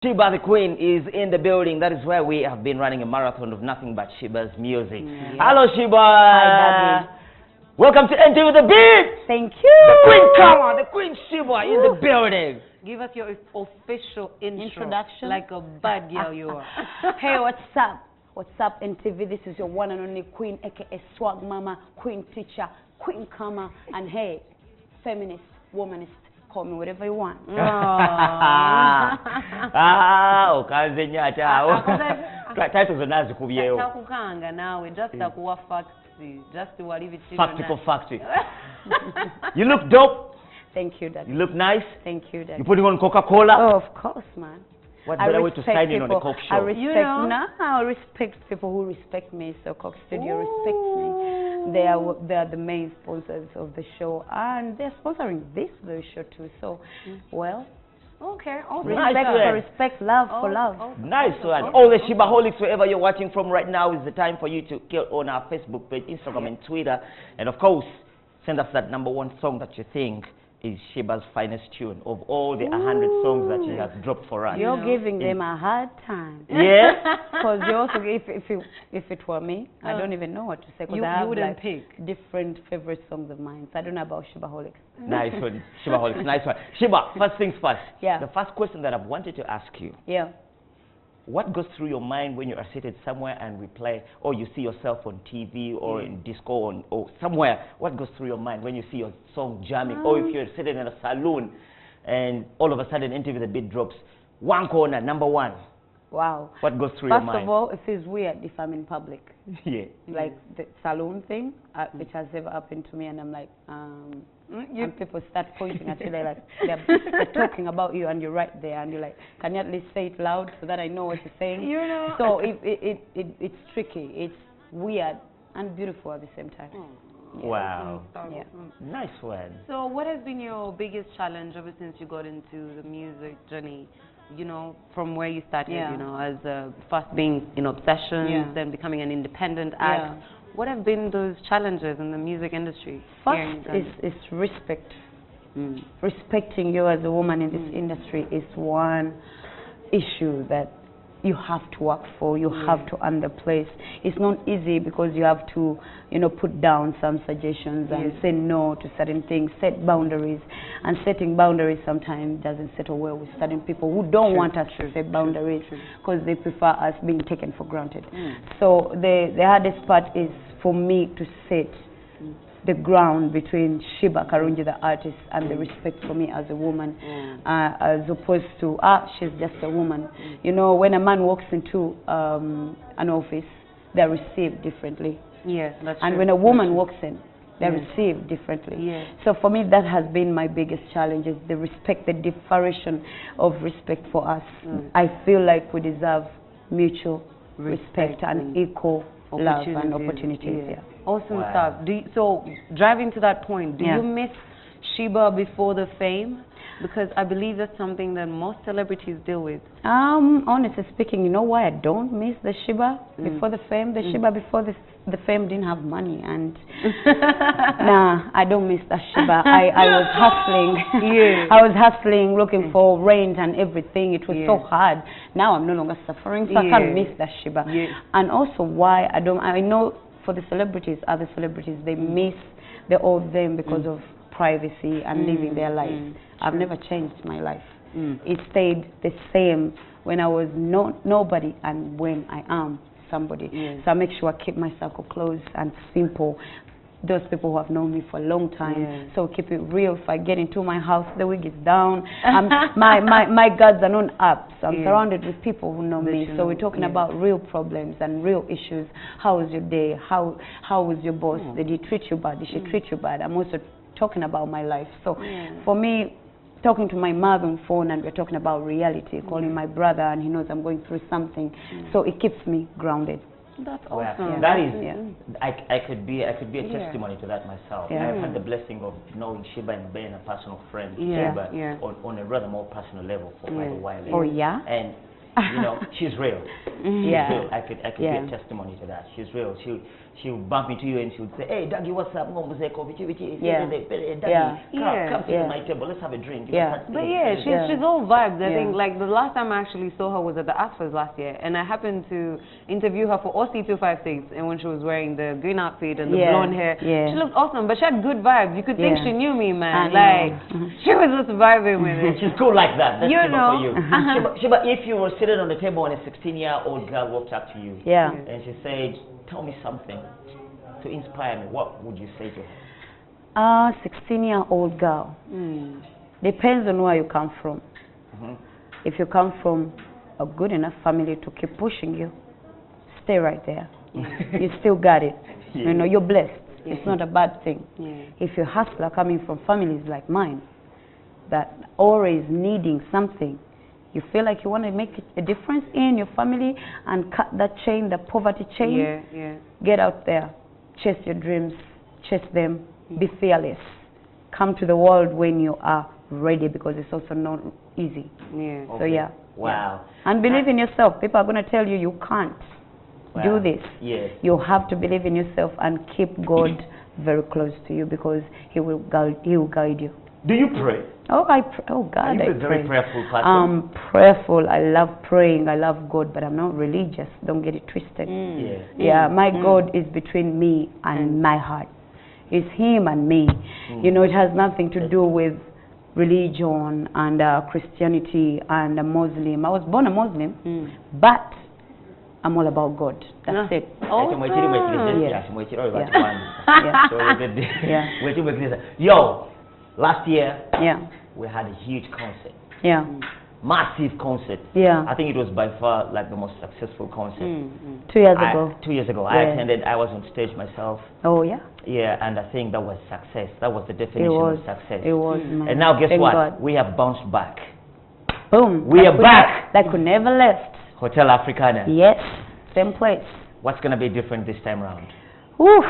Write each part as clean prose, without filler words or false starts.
Sheebah the Queen is in the building. That is why we have been running a marathon of nothing but Sheebah's music. Hello, Sheebah. Hi, Daddy. Welcome to Enter with the Beat. Thank you. The Queen, come on. The Queen Sheebah in the building. Give us your official Introduction. like a bad girl you are. Hey, what's up? What's up, NTV? This is your one and only Queen, aka Swag Mama, Queen Teacher, Queen Kama, and hey, feminist, womanist. Call me whatever you want. Ukaanze nyata. Titles onazikubyeyo. Takukanga nawe just akuwa facts, just to leave it. Facty. You look dope. Thank you, Daddy. You look nice. Thank you, Daddy. You putting on Coca-Cola? Oh, of course, man. What better way to sign in on the Coke show? I respect people who respect me. So Coke Studio respects me. They are the main sponsors of the show, and they're sponsoring this very show too. So, well, okay, respect for respect, love for love. Nice one. All the Sheebaholics, wherever you're watching from right now, is the time for you to get on our Facebook page, Instagram, and Twitter, and of course, send us that #1 song that you think is Sheebah's finest tune of all the 100 songs that she has dropped for us. You're giving them a hard time. Yeah? Because you also, if it were me, I don't even know what to say. You I have wouldn't like pick different favorite songs of mine. So I don't know about Sheebaholics. Nice one, Sheebaholics, nice one. Sheebah, first things first. Yeah. The first question that I've wanted to ask you. Yeah. What goes through your mind when you are seated somewhere and we play, or you see yourself on TV or in disco or somewhere? What goes through your mind when you see your song jamming, or if you're sitting in a saloon and all of a sudden Interview the Beat drops one corner, #1? Wow. What goes through your mind? First of all, it feels weird if I'm in public. Yeah. Like the saloon thing, which has never happened to me, and I'm like, and people start pointing at you, like they're talking about you, and you're right there, and you're like, can you at least say it loud so that I know what you're saying? You know. So it's tricky, it's weird and beautiful at the same time. Yeah. Wow. Yeah. Nice one. So what has been your biggest challenge ever since you got into the music journey? You know, from where you started, you know, as first being in Obsessions, then becoming an independent act. What have been those challenges in the music industry? First is respect. Respecting you as a woman in this industry is one issue that you have to work for, you have to underplace. It's not easy because you have to, you know, put down some suggestions and say no to certain things, set boundaries. And setting boundaries sometimes doesn't settle well with certain people who don't want us to set boundaries because they prefer us being taken for granted. So the hardest part is for me to set the ground between Sheebah Karungi, the artist, and the respect for me as a woman, as opposed to, she's just a woman. You know, when a man walks into an office, they're received differently. Yeah, that's and true. when a woman walks in, they're received differently. So for me, that has been my biggest challenge, is the respect, the differentiation of respect for us. I feel like we deserve mutual respect and equal love and opportunities. Awesome stuff. So driving to that point, do you miss Sheebah before the fame? Because I believe that's something that most celebrities deal with. Honestly speaking, you know why I don't miss the Sheebah before the fame? The Sheebah before the fame didn't have money, and nah, I don't miss that Sheebah. I was hustling. I was hustling, looking for rent and everything. It was so hard. Now I'm no longer suffering, so I can't miss that Sheebah. And also why I know for the celebrities, other celebrities, they miss the old them because of privacy and living their lives. I've never changed my life. It stayed the same when I was nobody and when I am somebody. So I make sure I keep my circle close and simple. Those people who have known me for a long time. So keep it real. If I get into my house, the wig is down. My guards are not up. So I'm surrounded with people who know me. So we're talking about real problems and real issues. How was your day? How was your boss? Did he treat you bad? Did she treat you bad? I'm also talking about my life. So for me, talking to my mother on phone, and we're talking about reality, calling my brother, and he knows I'm going through something. So it keeps me grounded. That's awesome. That is, I could be a testimony to that myself. I've had the blessing of knowing Sheebah and being a personal friend to Sheebah on a rather more personal level for quite a while. Oh yeah? And you know, she's real. She's real. I could be a testimony to that. She's real. she would bump into you and she would say, hey, Dougie, what's up? Daddy, come sit at my table, let's have a drink. But she's all vibes. I think like the last time I actually saw her was at the Aspas last year, and I happened to interview her for OC256, and when she was wearing the green outfit and the blonde hair, she looked awesome, but she had good vibes. You could think she knew me, man. Like, she was just vibing with it. She's cool like that. That's know. for you. Sheebah, if you were sitting on the table and a 16-year-old girl walked up to you and she said, tell me something to inspire me, what would you say to her? 16-year-old girl. Depends on where you come from. If you come from a good enough family to keep pushing you, stay right there. You still got it. You know, you're blessed. It's not a bad thing. If you're a hustler coming from families like mine, that always needing something, you feel like you want to make a difference in your family and cut that chain, the poverty chain, get out there, chase your dreams, chase them, be fearless. Come to the world when you are ready, because it's also not easy. So Wow. And believe in yourself. People are going to tell you you can't do this. You have to believe in yourself and keep God very close to you, because He will guide you. Do you pray? Oh, God, Are you I a very pray. prayerful person? I'm prayerful. I love praying. I love God, but I'm not religious. Don't get it twisted. My God is between me and my heart. It's Him and me. You know, it has nothing to do with religion and Christianity and a Muslim. I was born a Muslim, but I'm all about God. That's it. Yo, last year, we had a huge concert. Massive concert. I think it was by far like the most successful concert. 2 years ago. 2 years ago. I attended, I was on stage myself. Oh, yeah? Yeah, and I think that was success. That was the definition of success. It was, And now guess Thank what? God. We have bounced back. Boom. We are back. That could never left. Hotel Africana. Yes, same place. What's going to be different this time around? Oof.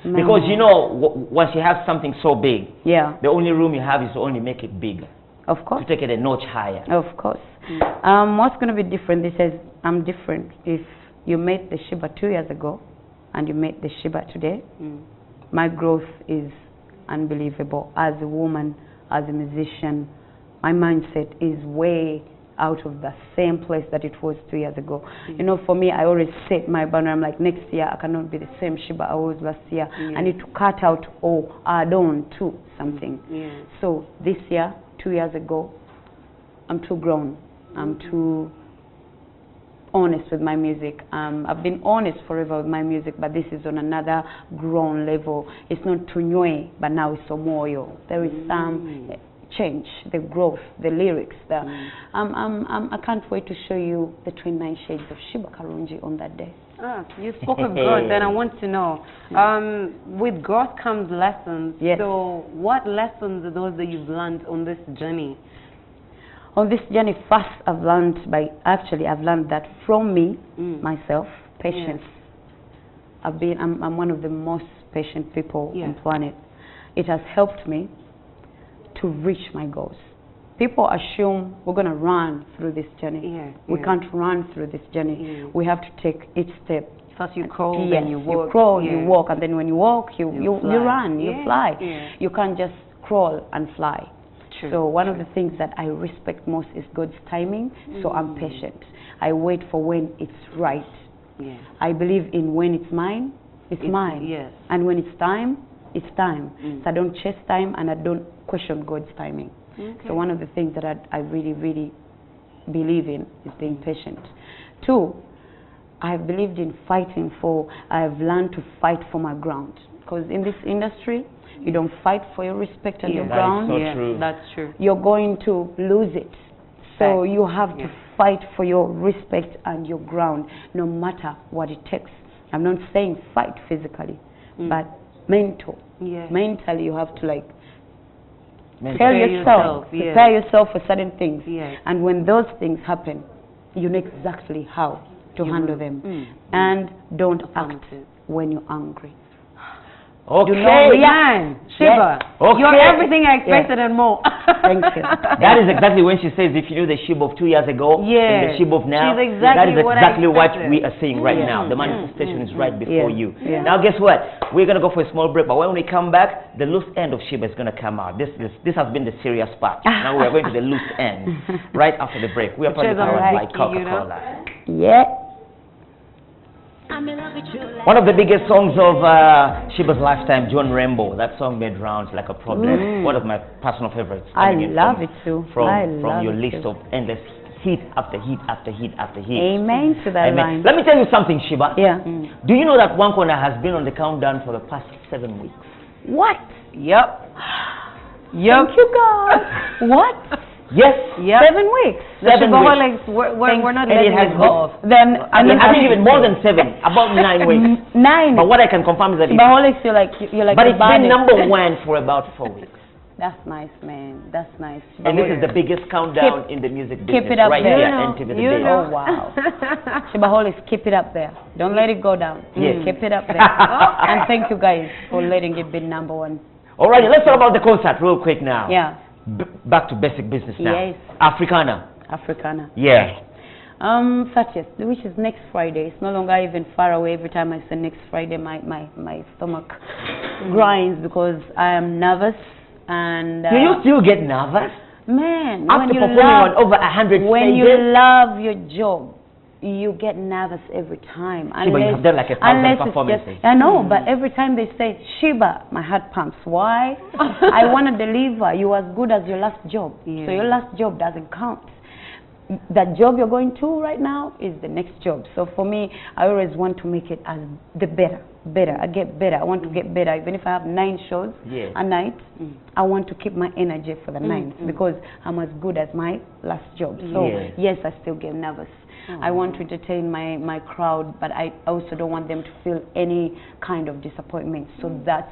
Because you know, once you have something so big, the only room you have is to only make it bigger. Of course. To take it a notch higher. Of course. What's going to be different? This says, I'm different. If you met the Sheebah 2 years ago and you met the Sheebah today, my growth is unbelievable. As a woman, as a musician, my mindset is way out of the same place that it was 2 years ago. You know, for me, I always set my banner. I'm like, next year, I cannot be the same Sheebah I was last year. I need to cut out or add on to something. So this year, 2 years ago, I'm too grown. I'm too honest with my music. I've been honest forever with my music, but this is on another grown level. It's not Tunywe, but now it's Omwoyo. There is some change, the growth, the lyrics. I can't wait to show you the 29 shades of Sheebah Karungi on that day. You spoke of growth, then I want to know, with growth comes lessons. So what lessons are those that you've learned on this journey? On this journey, first I've learned that from me, myself, patience. I'm one of the most patient people on the planet. It has helped me to reach my goals. People assume we're going to run through this journey. We can't run through this journey. We have to take each step. First you crawl, then you walk. You crawl, you walk, and then when you walk, you run, you fly. You can't just crawl and fly. So one of the things that I respect most is God's timing, so I'm patient. I wait for when it's right. I believe in when it's mine, it's mine. And when it's time, it's time. So I don't chase time and I don't question God's timing. So one of the things that I really, really believe in is being patient. 2, I have believed in fighting for, I have learned to fight for my ground. Because in this industry, you don't fight for your respect and your ground. That is so true. That's true. You're going to lose it. So you have to fight for your respect and your ground, no matter what it takes. I'm not saying fight physically, but mental. Mentally, you have to like prepare yourself for certain things. And when those things happen, you know exactly how to handle them. And don't act when you're angry. Okay. You know, man, Sheebah, Okay. you're everything I expected and more. Thank you. That is exactly when she says, if you knew the Sheebah of 2 years ago and the Sheebah of now, she's exactly that is what I exactly what expected. we are seeing right now. The manifestation is right before you. Yeah. Now, guess what? We're going to go for a small break, but when we come back, the loose end of Sheebah is going to come out. This has been the serious part. Now we are going to the loose end right after the break. We are probably powered by Coca-Cola. Yeah. One of the biggest songs of Sheebah's lifetime, John Rainbow. That song made rounds like a problem. One of my personal favorites. I love it too. From your list of endless hit after hit after hit after hit. Amen to that line. Let me tell you something, Sheebah. Yeah. Do you know that One Corner has been on the countdown for the past 7 weeks? What? Yep. Thank you, God. What? Yes. Yep. 7 weeks. 7 weeks. We're not And it letting has it go. Then I think even more than 7, about 9 weeks. 9. But what I can confirm is that Shibaholics, you're like but the it's been baddest. #1 for about 4 weeks. That's nice, man. That's nice. And this is the biggest countdown in the music business. Keep it up right there. here, You know, NTV The Day. Oh, wow. Shibaholics, keep it up there. Don't let it go down. Yes. Keep it up there. And thank you guys for letting it be #1. All right, let's talk about the concert real quick now. Yeah. Back to basic business now. Yes. Africana. Africana. Yeah. 30th, which is next Friday. It's no longer even far away. Every time I say next Friday, my stomach grinds because I am nervous. And Do you still get nervous? Man, After when you performing love, on over 100 when stages? you love your job, you get nervous every time. See, but you have done like 1,000 performances. I know, but every time they say, Sheebah, my heart pumps. Why? I want to deliver. You as good as your last job. Yeah. So your last job doesn't count. That job you're going to right now is the next job. So for me, I always want to make it as the better. I get better. I want to get better. Even if I have 9 shows a night, I want to keep my energy for the 9th because I'm as good as my last job. So yes, I still get nervous. I want to entertain my crowd, but I also don't want them to feel any kind of disappointment. So that's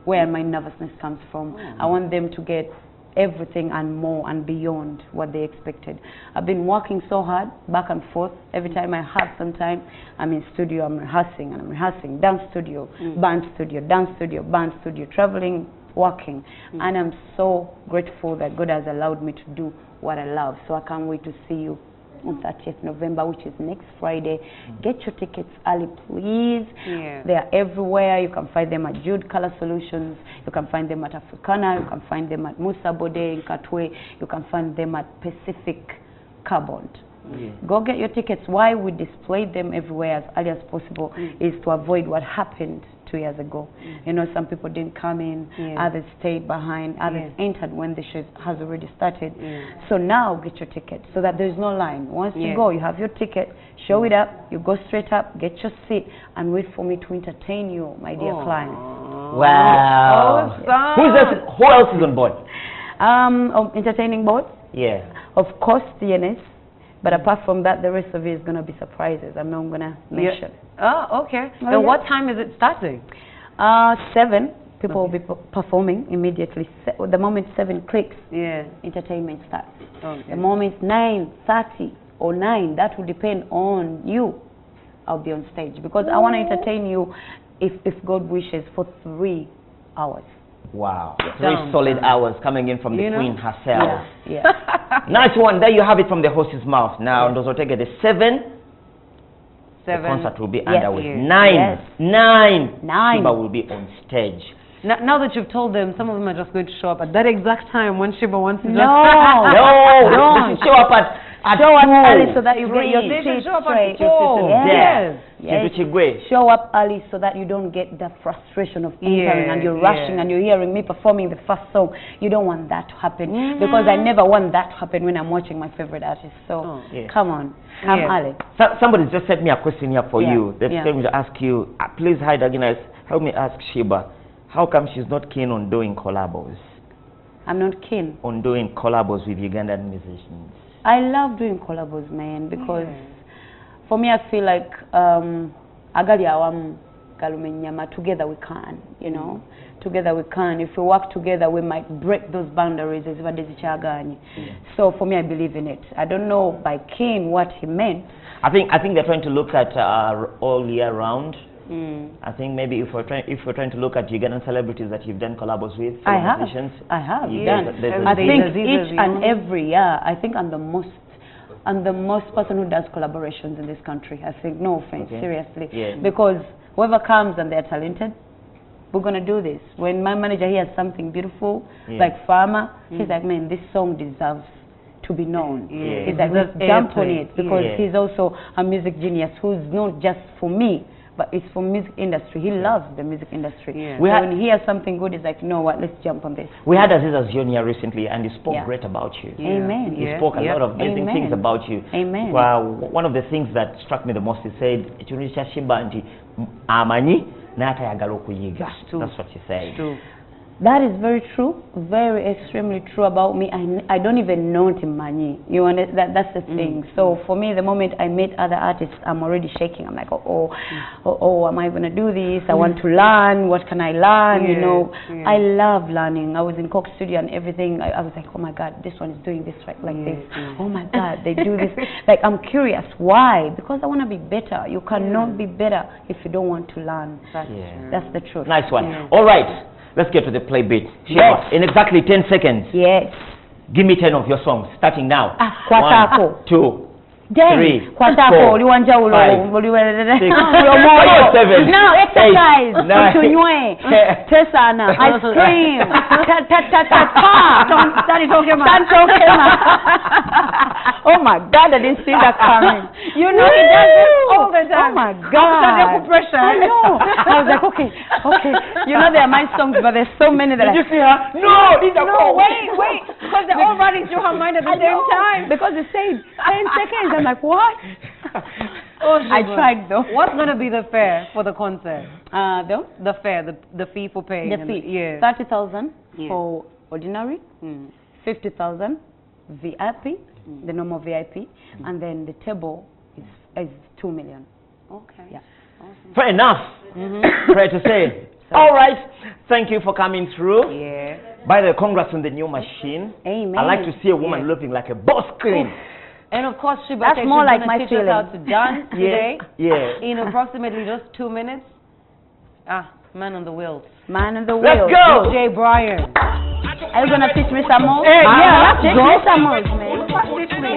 where my nervousness comes from. I want them to get everything and more and beyond what they expected. I've been working so hard, back and forth. Every time I have some time, I'm in studio, I'm rehearsing, dance studio, band studio, dance studio, band studio, traveling, working. And I'm so grateful that God has allowed me to do what I love. So I can't wait to see you on 30th November, which is next Friday. Get your tickets early, please. Yeah. They are everywhere. You can find them at Jude Color Solutions. You can find them at Africana. You can find them at Musa Bode in Katwe. You can find them at Pacific Carbon. Go get your tickets. Why we displayed them everywhere as early as possible is to avoid what happened 2 years ago. You know, some people didn't come in, others stayed behind, others entered when the show has already started. So now get your ticket so that there's no line. Once you go, you have your ticket, show it up, you go straight up, get your seat, and wait for me to entertain you, my dear clients. Wow. Awesome. Who else is on board? Entertaining board? Yeah. Of course, DNS. But apart from that, the rest of it is going to be surprises. I'm not going to mention. Oh, okay. And what time is it starting? 7. People will be performing immediately. The moment 7 clicks, entertainment starts. Okay. The moment 9:30 or 9, that will depend on you. I'll be on stage because I want to entertain you, if God wishes, for 3 hours. Wow. 3 solid hours coming in from the Queen herself. Yeah. Nice one. There you have it from the horse's mouth. Now, those will take it. The 7. The concert will be underway. 9. 9. Sheebah will be on stage. Now that you've told them, some of them are just going to show up at that exact time when Sheebah wants to No, no. Show up at show up early so that you get your seat straight. Show up early so that you don't get the frustration of entering and you're rushing and you're hearing me performing the first song. You don't want that to happen because I never want that to happen when I'm watching my favorite artist. So come on, come early. Somebody just sent me a question here for you. They're telling me to ask you, please, hi Agnes, help me ask Sheebah, how come she's not keen on doing collabos? I'm not keen on doing collabos with Ugandan musicians. I love doing collabos, man, because for me, I feel like together we can, you know. Together we can. If we work together, we might break those boundaries. So for me, I believe in it. I don't know by keen what he meant. I think they're trying to look at all year round I think maybe if we're trying to look at Ugandan celebrities that you've done collabs with, I have. musicians, I have. yeah, I think each and every year, I think I'm the most person who does collaborations in this country. I think, no offense, seriously. Yeah. Because whoever comes and they're talented, we're going to do this. When my manager hears something beautiful, like Farmer, he's like, man, this song deserves to be known. He's like, let's jump on it. Because he's also a music genius who's not just for me, but it's for music industry. He loves the music industry. So when he hears something good, he's like, you know what, let's jump on this. We had Aziz Zion here recently, and he spoke great about you. Amen. He spoke a lot of amazing things about you. Amen. Well, one of the things that struck me the most, he said, Sheebah amanyi n'atayagala okuyiga. That's what he said. That is very true, very extremely true about me. I don't even know Timani. You understand? That's the thing. So for me, the moment I meet other artists, I'm already shaking. I'm like, am I going to do this? I want to learn. What can I learn? You know, I love learning. I was in Coke Studio and everything. I was like, oh my God, this one is doing this right like this. Oh my God, they do this. Like, I'm curious. Why? Because I want to be better. You cannot be better if you don't want to learn. That's the truth. Nice one. All right. Let's get to the play beat. Sheebah, in exactly 10 seconds. Yes. Give me 10 of your songs, starting now. Kwatako. 1, 2, Then, 3, Kwatako, 4, Uliwanja 5, 6, Omwoyo. 7, Now exercise. 8, 9, Tunywe. Tesana. Ice cream. Oh my God, I didn't see that coming. You know he does this all the time. Oh my God. I know. I was like, okay. You know there are my songs, but there's so many that Did you see her? No, these are wait. Because they're all running through her mind at the same time. Because they said 10 seconds. I'm like, what? I tried though. What's going to be the fare for the concert? The fare, the fee for paying. The fee. Yeah. 30,000 for ordinary, 50,000 VIP, the normal VIP, and then the table is 2 million. Okay. Yeah. Awesome. Fair enough. Fair to say. All right. Thank you for coming through. Yeah. By the way, congrats on the new machine. Amen. I like to see a woman looking like a boss queen. And of course, Sheebah, That's more like my teach feeling. us how to dance today. In approximately just 2 minutes. Man on the wheels. Man on the wheel. Let's go. DJ Brian. Are you gonna teach me some more? Yeah, let's go. Teach me some more, man. Teach me.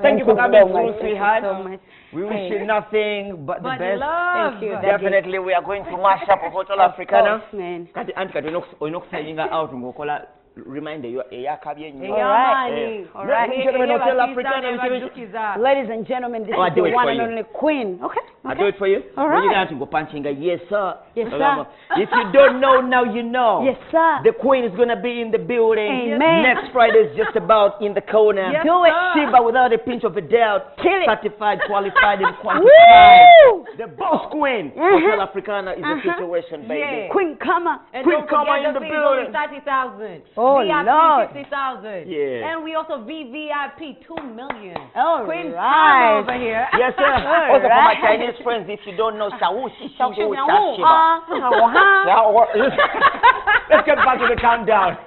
Thank you for coming through, sweetheart. So much. We wish you nothing but the best. Thank you. Definitely, we are going to mash up Hotel Africana. Man. Kati anti kati onokusayinga out ngokola reminder eyakabye nnyo. All right. Ladies and gentlemen, this is the one and only queen. Okay. I do it for you. All right. When you got to go punching, yes sir. Yes sir. If you don't know now, you know. Yes sir. The queen is gonna be in the building. Amen. Next Friday is just about in the corner. Yes, do it. Sheebah without a pinch of a doubt. Kill it. Certified, qualified, and quantified. Woo! The boss queen. Hotel Africana is the situation, baby. Yeah. Queen Kama. And Queen don't Kama forget in the fee building. 30,000. Oh, VIP Lord. 50,000. Yeah. And we also VVIP 2 million. All Queen right. Kama over here. Yes, sir. Also, for my Chinese friends, if you don't know, Shawushi, Shingo, Tashiba. Let's get back to the countdown.